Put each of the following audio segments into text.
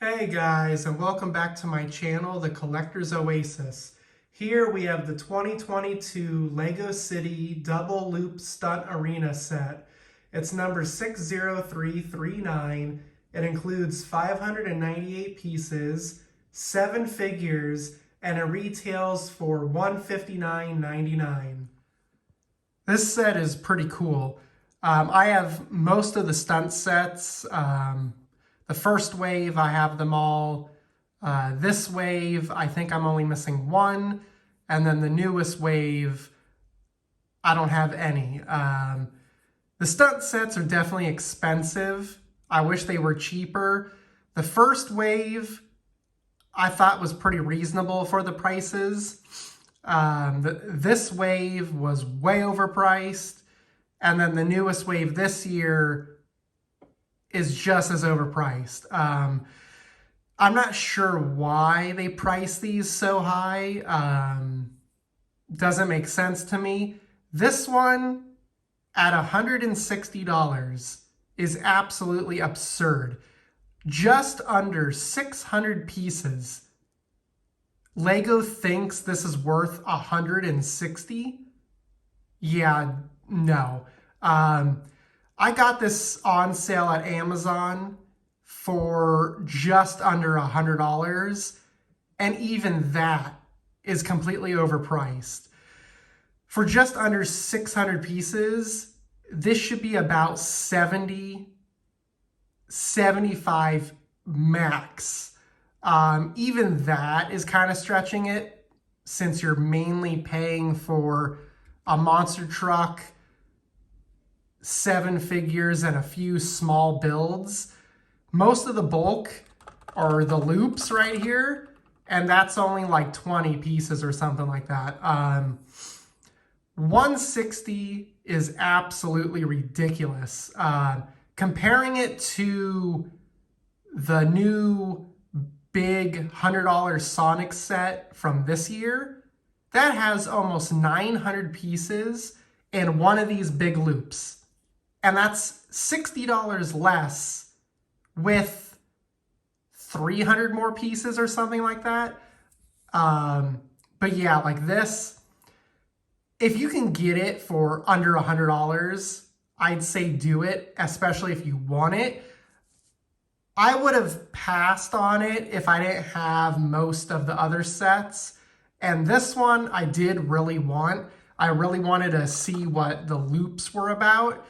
Hey guys, and welcome back to my channel, The Collector's Oasis. Here we have the 2022 Lego City Double Loop Stunt Arena set. It's number 60339. It includes 598 pieces, 7 figures, and it retails for $159.99. This set is pretty cool. I have most of the stunt sets. The first wave, I have them all. This wave, I think I'm only missing one. And then the newest wave, I don't have any. The stunt sets are definitely expensive. I wish they were cheaper. The first wave, I thought was pretty reasonable for the prices. This wave was way overpriced. And then the newest wave this year is just as overpriced. I'm not sure why they price these so high. Doesn't make sense to me. This one at $160 is absolutely absurd. Just under 600 pieces. Lego thinks this is worth $160? Yeah, no. I got this on sale at Amazon for just under $100, and even that is completely overpriced. For just under 600 pieces, this should be about 70, 75 max. Even that is kind of stretching it, since you're mainly paying for a monster truck, 7 figures, and a few small builds. Most of the bulk are the loops right here, and that's only like 20 pieces or something like that. 160 is absolutely ridiculous. Comparing it to the new big $100 Sonic set from this year, that has almost 900 pieces and one of these big loops. And that's $60 less with 300 more pieces or something like that. But yeah, like this, if you can get it for under $100, I'd say do it, especially if you want it. I would have passed on it if I didn't have most of the other sets. And this one I did really want. I really wanted to see what the loops were about.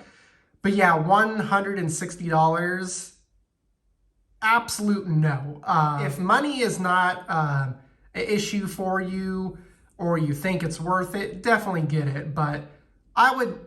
But yeah, $160, absolute no. If money is not an issue for you, or you think it's worth it, definitely get it. But I would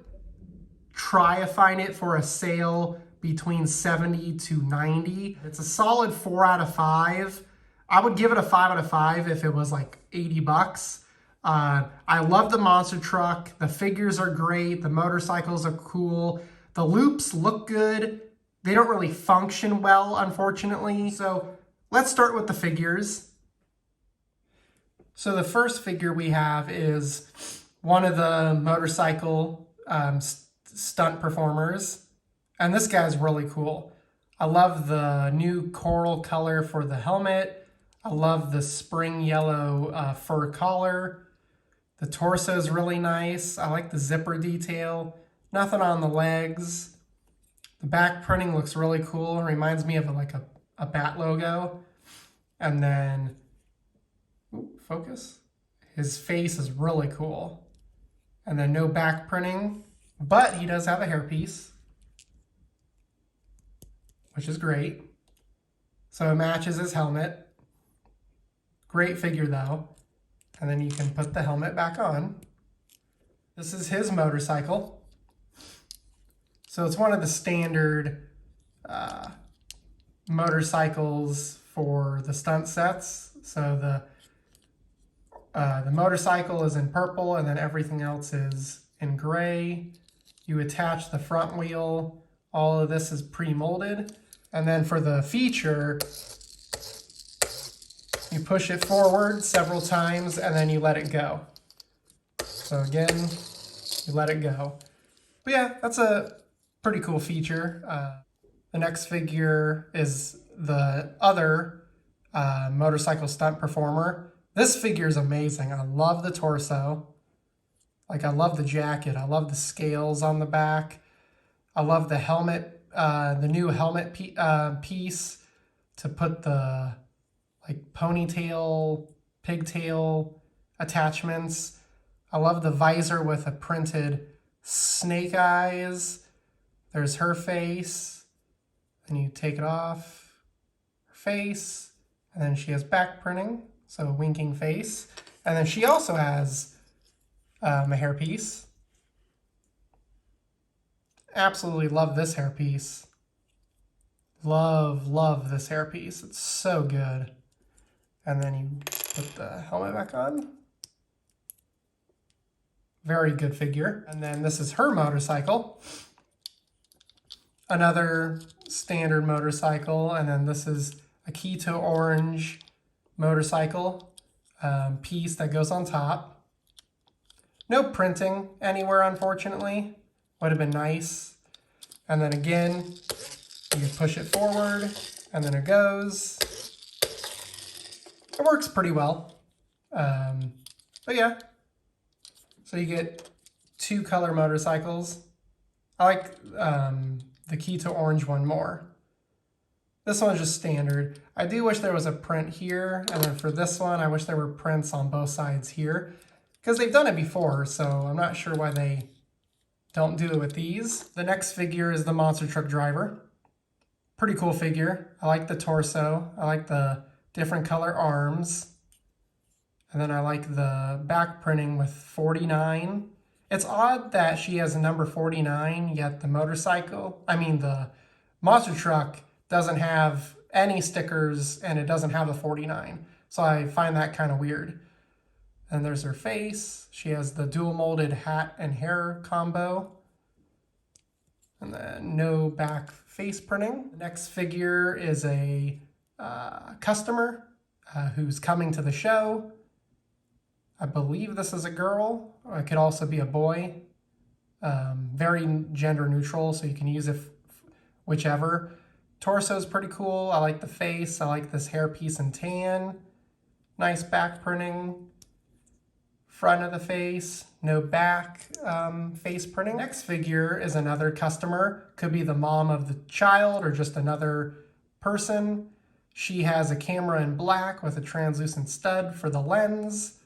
try to find it for a sale between 70 to 90. It's a solid 4 out of 5. I would give it a 5 out of 5 if it was like 80 bucks. I love the monster truck. The figures are great. The motorcycles are cool. The loops look good. They don't really function well, unfortunately. So let's start with the figures. So the first figure we have is one of the motorcycle stunt performers. And this guy's really cool. I love the new coral color for the helmet. I love the spring yellow fur collar. The torso is really nice. I like the zipper detail. Nothing on the legs. The back printing looks really cool. It reminds me of like a bat logo. And then, focus. His face is really cool. And then no back printing, but he does have a hairpiece, which is great. So it matches his helmet. Great figure though. And then you can put the helmet back on. This is his motorcycle. So it's one of the standard motorcycles for the stunt sets. So the motorcycle is in purple, and then everything else is in gray. You attach the front wheel. All of this is pre-molded. And then for the feature, you push it forward several times and then you let it go. So again, you let it go. But yeah, that's a pretty cool feature. The next figure is the other motorcycle stunt performer. This figure is amazing. I love the torso. Like, I love the jacket. I love the scales on the back. I love the helmet, the new helmet piece to put the like ponytail, pigtail attachments. I love the visor with a printed snake eyes. There's her face. Then you take it off, her face, and then she has back printing, so a winking face. And then she also has a hairpiece. Absolutely love this hairpiece. Love this hairpiece. It's so good. And then you put the helmet back on. Very good figure. And then this is her motorcycle. Another standard motorcycle. And then this is a Keto Orange motorcycle piece that goes on top. No printing anywhere, unfortunately. Would have been nice. And then again, you push it forward, and then it goes. It works pretty well. But yeah. So you get 2 color motorcycles. I like the Keto Orange one more. This one's just standard. I do wish there was a print here, and then for this one, I wish there were prints on both sides here, because they've done it before, so I'm not sure why they don't do it with these. The next figure is the monster truck driver. Pretty cool figure. I like the torso. I like the different color arms. And then I like the back printing with 49. It's odd that she has a number 49, yet the the monster truck doesn't have any stickers and it doesn't have the 49. So I find that kind of weird. And there's her face. She has the dual molded hat and hair combo. And then no back face printing. The next figure is a customer who's coming to the show. I believe this is a girl. Or it could also be a boy. Very gender neutral, so you can use it whichever. Torso is pretty cool. I like the face. I like this hairpiece in tan. Nice back printing. Front of the face, no back face printing. Next figure is another customer. Could be the mom of the child or just another person. She has a camera in black with a translucent stud for the lens.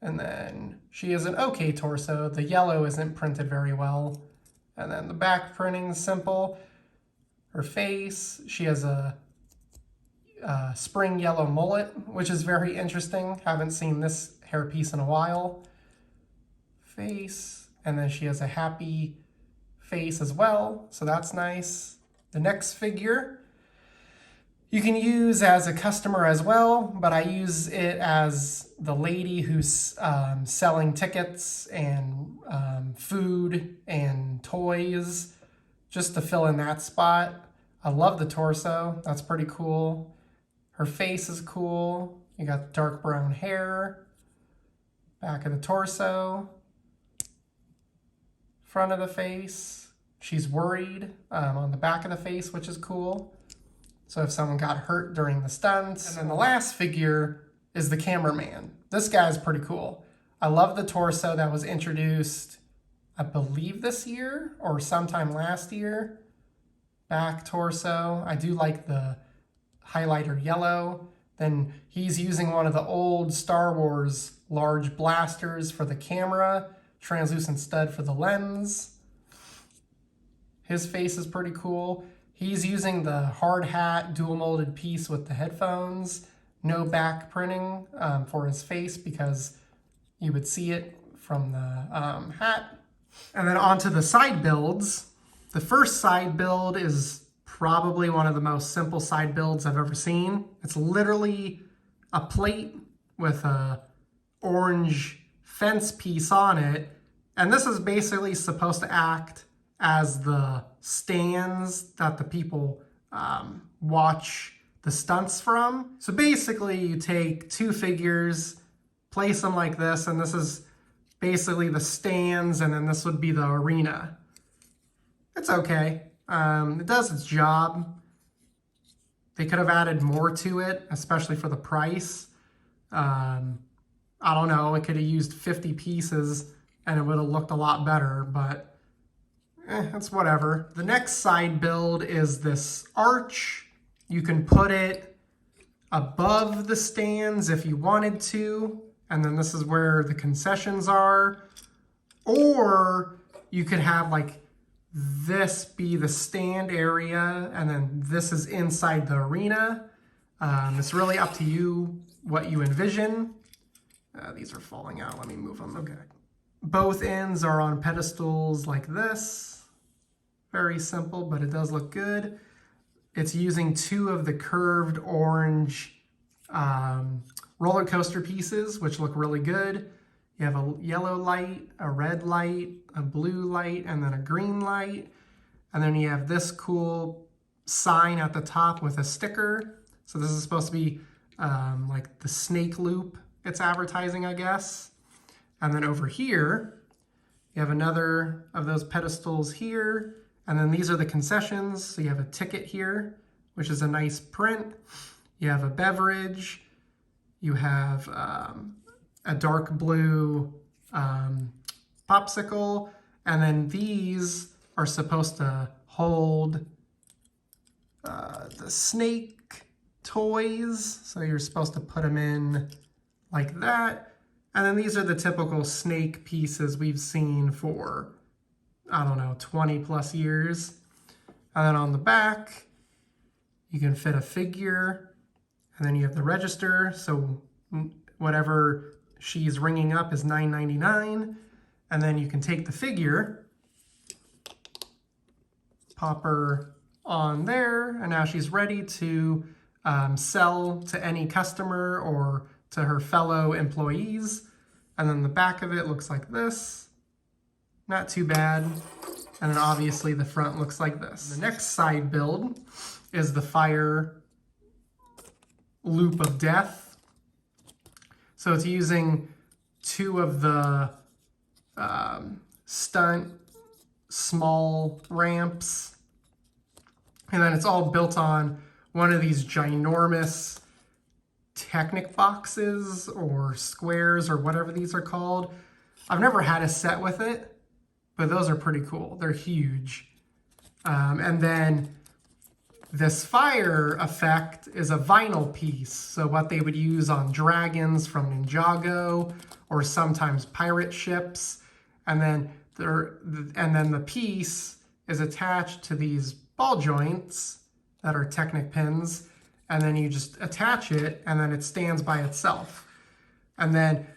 And then she has an okay torso. The yellow isn't printed very well. And then the back printing is simple. Her face, she has a spring yellow mullet, which is very interesting. Haven't seen this hairpiece in a while. Face, and then she has a happy face as well, so that's nice. The next figure you can use as a customer as well, but I use it as the lady who's selling tickets and food and toys, just to fill in that spot. I love the torso. That's pretty cool. Her face is cool. You got dark brown hair. Back of the torso, front of the face. She's worried on the back of the face, which is cool. So if someone got hurt during the stunts. And then the last figure is the cameraman. This guy's pretty cool. I love the torso that was introduced, I believe this year or sometime last year. Back torso. I do like the highlighter yellow. Then he's using one of the old Star Wars large blasters for the camera, translucent stud for the lens. His face is pretty cool. He's using the hard hat dual molded piece with the headphones. No back printing for his face because you would see it from the hat. And then onto the side builds. The first side build is probably one of the most simple side builds I've ever seen. It's literally a plate with a orange fence piece on it. And this is basically supposed to act as the stands that the people watch the stunts from. So basically you take 2 figures, place them like this, and this is basically the stands, and then this would be the arena. It's okay. It does its job. They could have added more to it, especially for the price. I don't know, it could have used 50 pieces and it would have looked a lot better, but it's whatever. The next side build is this arch. You can put it above the stands if you wanted to, and then this is where the concessions are. Or you could have like this be the stand area, and then this is inside the arena. It's really up to you what you envision. These are falling out. Let me move them. Okay. Both ends are on pedestals like this. Very simple, but it does look good. It's using 2 of the curved orange roller coaster pieces, which look really good. You have a yellow light, a red light, a blue light, and then a green light. And then you have this cool sign at the top with a sticker. So this is supposed to be like the snake loop it's advertising, I guess. And then over here, you have another of those pedestals here. And then these are the concessions. So you have a ticket here, which is a nice print. You have a beverage. You have a dark blue popsicle. And then these are supposed to hold the snake toys. So you're supposed to put them in like that. And then these are the typical snake pieces we've seen for, I don't know, 20 plus years. And then on the back, you can fit a figure, and then you have the register. So whatever she's ringing up is $9.99. And then you can take the figure, pop her on there, and now she's ready to sell to any customer or to her fellow employees. And then the back of it looks like this. Not too bad. And then obviously the front looks like this. The next side build is the fire loop of death. So it's using 2 of the Stunt small ramps. And then it's all built on one of these ginormous Technic boxes or squares or whatever these are called. I've never had a set with it, but those are pretty cool. They're huge. And then this fire effect is a vinyl piece. So what they would use on dragons from Ninjago or sometimes pirate ships. And then the piece is attached to these ball joints that are Technic pins. And then you just attach it, and then it stands by itself. And then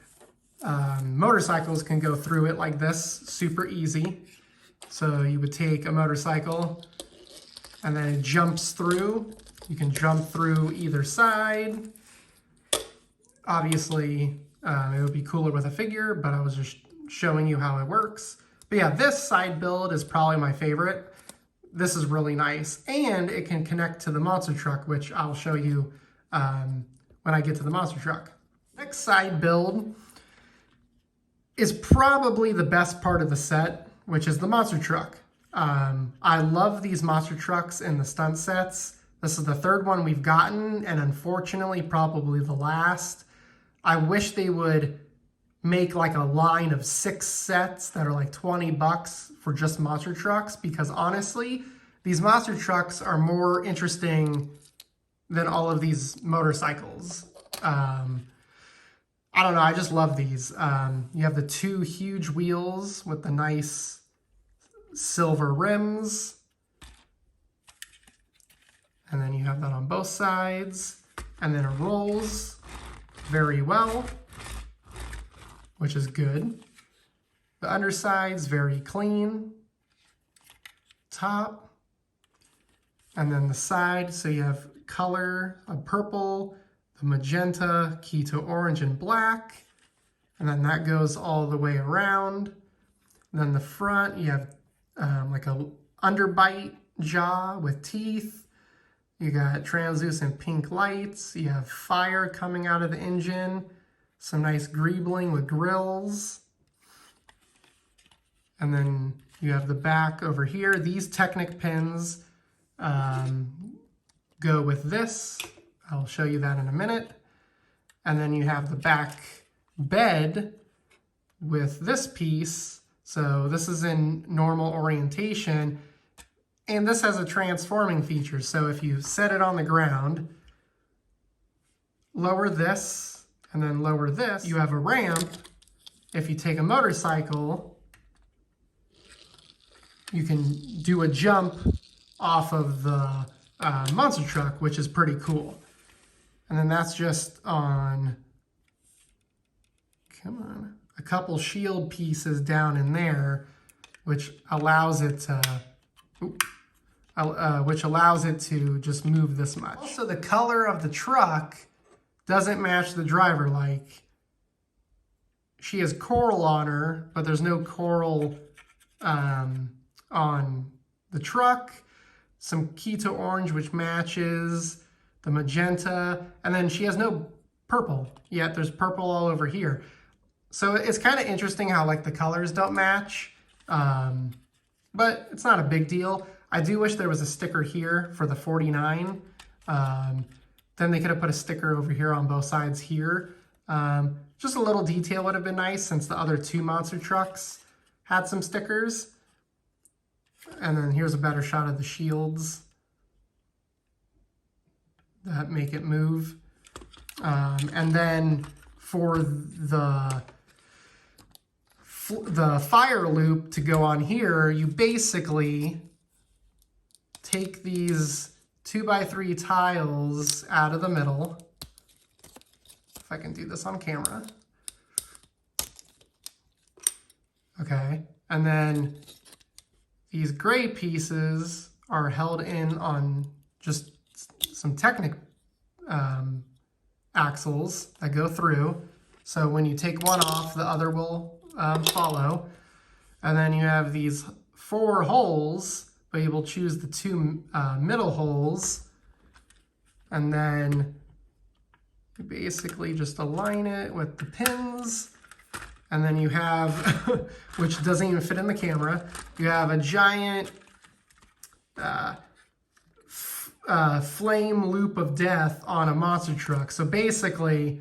motorcycles can go through it like this, super easy. So you would take a motorcycle, and then it jumps through. You can jump through either side. Obviously, it would be cooler with a figure, but I was just showing you how it works. But yeah, this side build is probably my favorite. This is really nice, and it can connect to the monster truck, which I'll show you when I get to the monster truck. Next side build is probably the best part of the set, which is the monster truck. I love these monster trucks in the stunt sets. This is the 3rd one we've gotten, and unfortunately probably the last. I wish they would make like a line of 6 sets that are like $20 for just monster trucks, because honestly, these monster trucks are more interesting than all of these motorcycles. I don't know, I just love these. You have the 2 huge wheels with the nice silver rims. And then you have that on both sides. And then it rolls very well, which is good. The underside's very clean. Top. And then the side, so you have color of purple, the magenta, key to orange and black. And then that goes all the way around. And then the front, you have like a underbite jaw with teeth. You got translucent pink lights. You have fire coming out of the engine. Some nice greebling with grills. And then you have the back over here. These Technic pins go with this. I'll show you that in a minute. And then you have the back bed with this piece. So this is in normal orientation, and this has a transforming feature. So if you set it on the ground, lower this, and then lower this, you have a ramp. If you take a motorcycle, you can do a jump off of the monster truck, which is pretty cool. And then that's just on, come on, a couple shield pieces down in there, which allows it to, just move this much. Also, the color of the truck doesn't match the driver. Like, she has coral on her, but there's no coral on the truck. Some keto orange, which matches the magenta, and then she has no purple, yet there's purple all over here. So it's kind of interesting how like the colors don't match, but it's not a big deal. I do wish there was a sticker here for the 49. Then they could have put a sticker over here on both sides here. Just a little detail would have been nice, since the other two monster trucks had some stickers. And then here's a better shot of the shields that make it move. And then for the fire loop to go on here, you basically take these 2x3 tiles out of the middle. If I can do this on camera. Okay, and then these gray pieces are held in on just some Technic axles that go through. So when you take one off, the other will follow. And then you have these 4 holes, but you will choose the 2 middle holes. And then you basically just align it with the pins. And then you have, which doesn't even fit in the camera, you have a giant flame loop of death on a monster truck. So basically,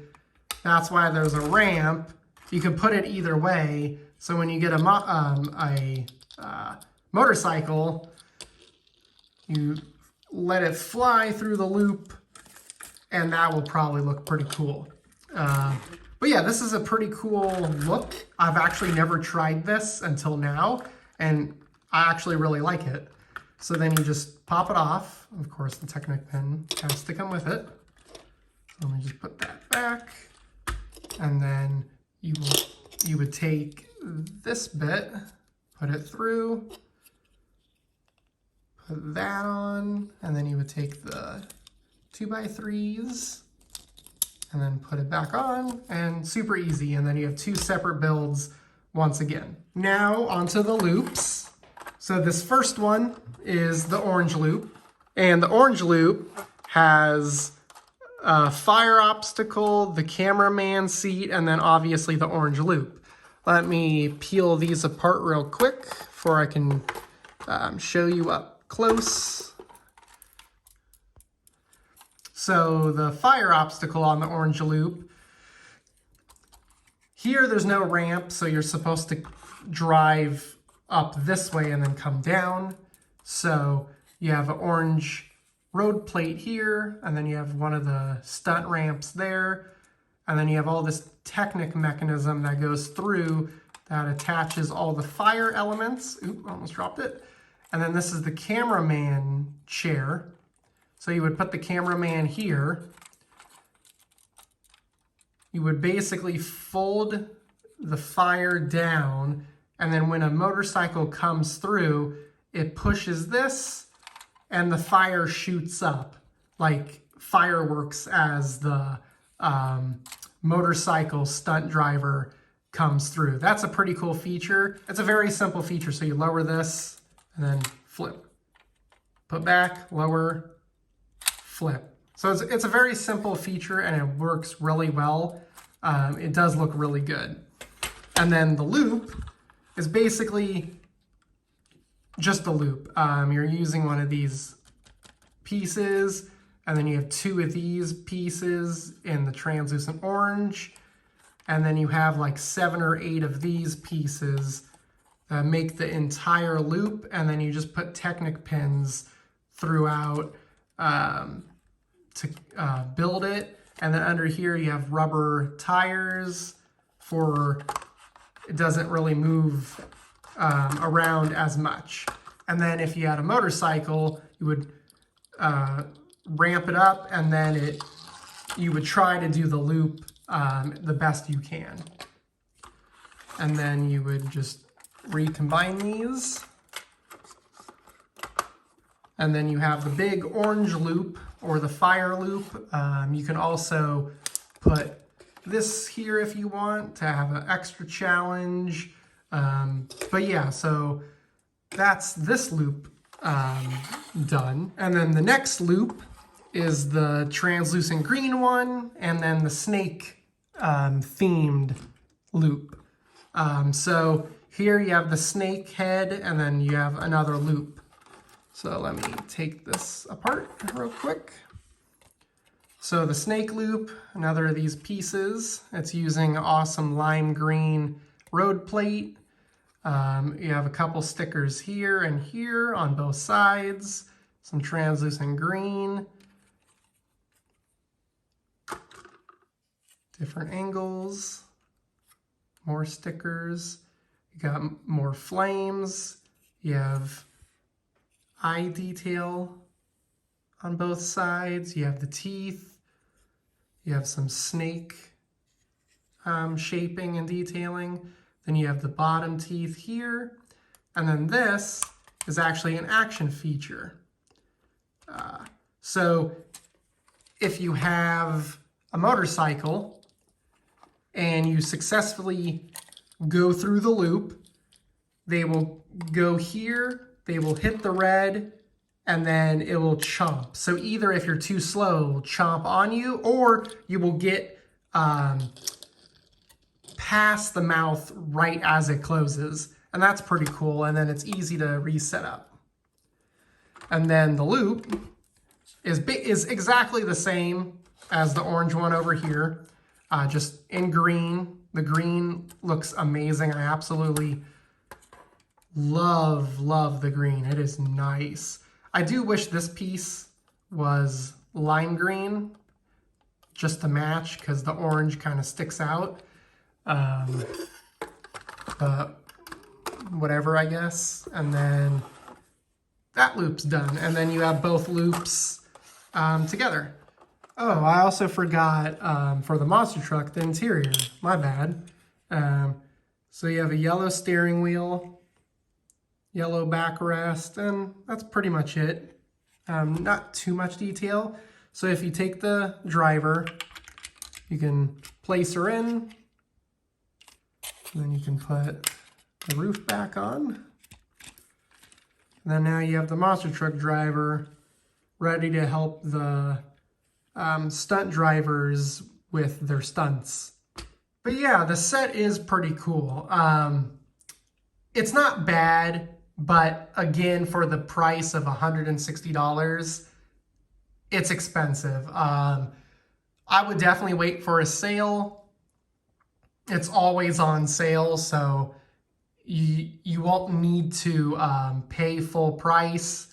that's why there's a ramp. You can put it either way. So when you get a motorcycle, you let it fly through the loop, and that will probably look pretty cool. But yeah, this is a pretty cool look. I've actually never tried this until now, and I actually really like it. So then you just pop it off. Of course, the Technic pin has to come with it. So let me just put that back. And then you would take this bit, put it through, put that on, and then you would take the 2x3s and then put it back on, and super easy. And then you have 2 separate builds once again. Now onto the loops. So this first one is the orange loop, and the orange loop has a fire obstacle, the cameraman seat, and then obviously the orange loop. Let me peel these apart real quick before I can show you up close. So the fire obstacle on the orange loop, here there's no ramp, so you're supposed to drive up this way and then come down. So you have an orange road plate here, and then you have one of the stunt ramps there, and then you have all this Technic mechanism that goes through that attaches all the fire elements. Oop, almost dropped it. And then this is the cameraman chair. So you would put the cameraman here. You would basically fold the fire down, and then when a motorcycle comes through, it pushes this, and the fire shoots up like fireworks as the motorcycle stunt driver comes through. That's a pretty cool feature. It's a very simple feature. So you lower this and then flip. Put back, lower, flip. So it's a very simple feature, and it works really well. It does look really good. And then the loop is basically just a loop. You're using one of these pieces, And then you have 2 of these pieces in the translucent orange. And then you have like 7 or 8 of these pieces that make the entire loop. And then you just put Technic pins throughout to build it. And then under here you have rubber tires for it doesn't really move around as much. And then if you had a motorcycle, you would ramp it up, and then you would try to do the loop the best you can. And then you would just recombine these. And then you have the big orange loop, or the fire loop. You can also put this here if you want to have an extra challenge. But yeah, so that's this loop done. And then the next loop is the translucent green one, and then the snake themed loop. So here you have the snake head, and then you have another loop. So let me take this apart real quick. So the snake loop, another of these pieces. It's using awesome lime green road plate. You have a couple stickers here and here on both sides. Some translucent green. Different angles. More stickers. You got more flames. You have eye detail on both sides. You have the teeth. You have some snake shaping and detailing. Then you have the bottom teeth here. And then this is actually an action feature. So if you have a motorcycle and you successfully go through the loop, they will go here, they will hit the red, and then it will chomp. So either if you're too slow, it will chomp on you, or you will get past the mouth right as it closes. And that's pretty cool. And then it's easy to reset up. And then the loop is exactly the same as the orange one over here, just in green. The green looks amazing. I absolutely love the green. It is nice. I do wish this piece was lime green, just to match, because the orange kind of sticks out. But whatever, I guess. And then that loop's done. And then you have both loops together. Oh, I also forgot for the monster truck, the interior. My bad. So you have a yellow steering wheel, yellow backrest, and that's pretty much it. Not too much detail. So if you take the driver, you can place her in, and then you can put the roof back on. And then now you have the monster truck driver ready to help the stunt drivers with their stunts. But yeah, the set is pretty cool. It's not bad, but again, for the price of $160, it's expensive. I would definitely wait for a sale. It's always on sale, so you won't need to pay full price.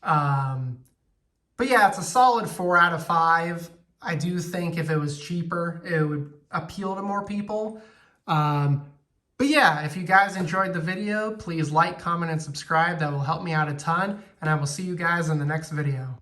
But yeah, it's a solid 4 out of 5. I do think if it was cheaper, it would appeal to more people. But yeah, if you guys enjoyed the video, please like, comment, and subscribe. That will help me out a ton. And I will see you guys in the next video.